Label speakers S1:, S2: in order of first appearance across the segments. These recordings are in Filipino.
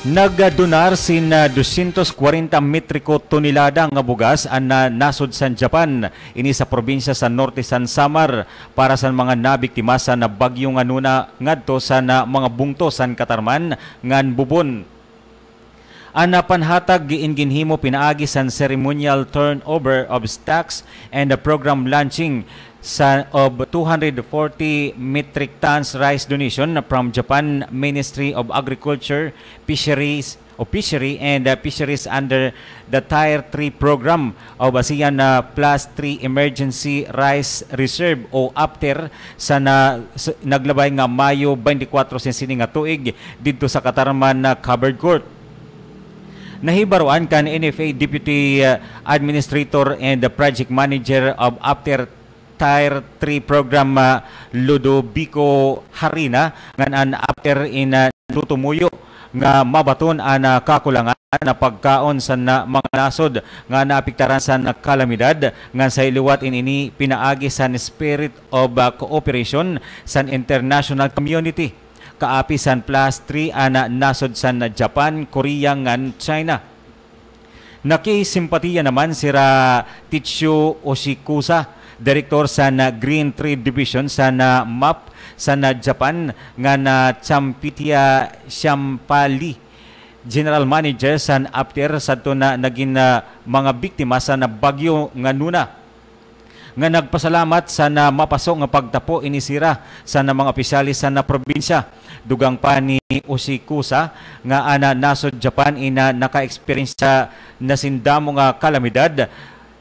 S1: Nagdonar sin 240 metriko tonelada nga bugas ang nasod sa Japan ini sa probinsya sa norte San Samar para sa mga nabiktima sa bagyo nga nuna ngadto sa mga bungto san Katarman ngan bubon. Ang panhatag giinginhimo pinaagi sa ceremonial turnover of stocks and the program launching of 240 metric tons rice donation from Japan Ministry of Agriculture, Fishery and Fisheries under the Tier 3 program of ASEAN Plus 3 Emergency Rice Reserve o APTER sa naglabay nga Mayo 24 sining nga tuig didto sa Katarman Covered Court. Nahibaruan kan NFA Deputy Administrator and the Project Manager of APTER Tier 3 program Ludovico Harina ngan after in tutumuyo nga mabaton ang kakulangan na pagkaon sa mga nasod nga naapektaran sa kalamidad nga sa iliwat ini pinaagi sa spirit of cooperation sa international community kaapi san plus 3 ana nasod sa Japan, Korea ngan China. Nakisimpatiya naman sira Tichio Oshikusa, Director sa Green Trade Division sa MAP sa Japan nga Champitia Shampali, General Manager sa APTER sa na naging mga biktima sa bagyo nga nuna nga nagpasalamat sa mapasok nga pagtapo inisira sa mga opisyalis sa probinsya. Dugang pa ni Oshikusa nga nasod Japan ina naka-experience sa nasindamo nga kalamidad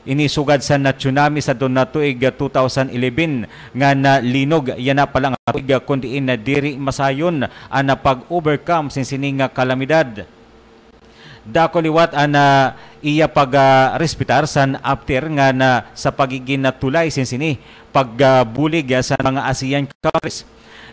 S1: inisugad sa tsunami sa doon na tuig 2011 nga linog yan na palang tuig kundi na diri masayon ang pag-overcome sining kalamidad. Dako liwat ang iya pag-respitar sa APTER nga sa pagiging tulay sinsini pagbulig sa mga ASEAN countries.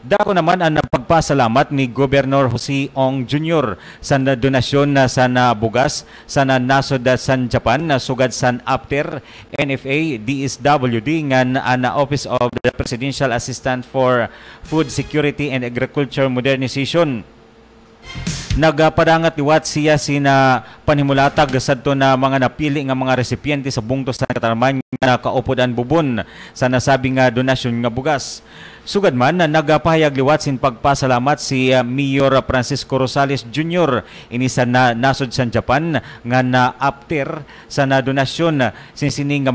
S1: Dako naman ang pagpasalamat ni Governor Jose Ong Jr. sa donasyon sa bugas sa nasod sa Japan na sugad sa APTER, NFA, DSWD nga ang Office of the Presidential Assistant for Food Security and Agriculture Modernization. Nagapadangat liwat siya sina panimulatag sadto na mga napili nga mga resipyente sa bungtos sa Katarman nga kaupodan bubon sa nasabing nga donasyon nga bugas. Sugad man na nagapahayag liwat sin pagpasalamat si Mayor Francisco Rosales Jr. ini sa nasod sa Japan nga na APTER sa donasyon sining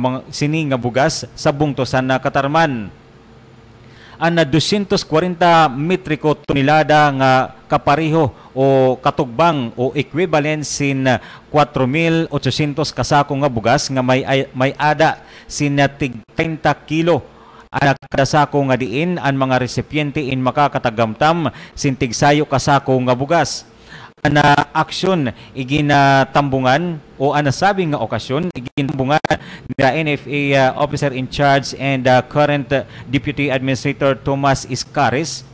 S1: nga bugas sa bungtos sa Katarman. Ang 240 metriko tonelada nga kapariho o katugbang o equivalent sin 4,800 kasako nga bugas nga may ada sin tig 30 kilo ang kadasako nga diin ang mga resipiente in makakatagamtam sin tigsayo kasako nga bugas. Na aksyon iginatambungan o anasabing nga okasyon iginatambungan ni NFA Officer in Charge and current Deputy Administrator Tomas Iscaris,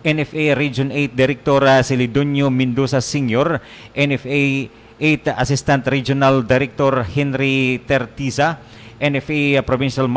S1: NFA Region 8 Director Celidonio Mendoza Sr., NFA 8 Assistant Regional Director Henry Tertiza, NFA Provincial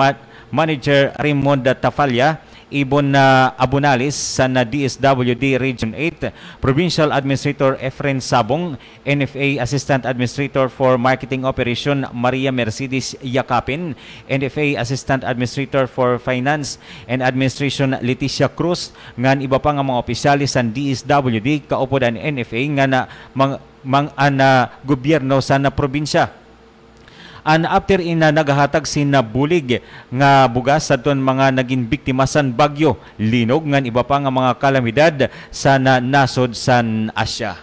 S1: Manager Raymond Tafalla, Ibon Abunalis sa DSWD Region 8, Provincial Administrator Efren Sabong, NFA Assistant Administrator for Marketing Operation Maria Mercedes Yakapin, NFA Assistant Administrator for Finance and Administration Leticia Cruz, ngan iba pa nga mga opisyalis sa DSWD kaupod ang NFA nga na gobyerno sa probinsya. An after nagahatag sin bulig nga bugas sa ton mga naging biktima san bagyo linog ngan iba pa nga mga kalamidad sa nasod san Asya.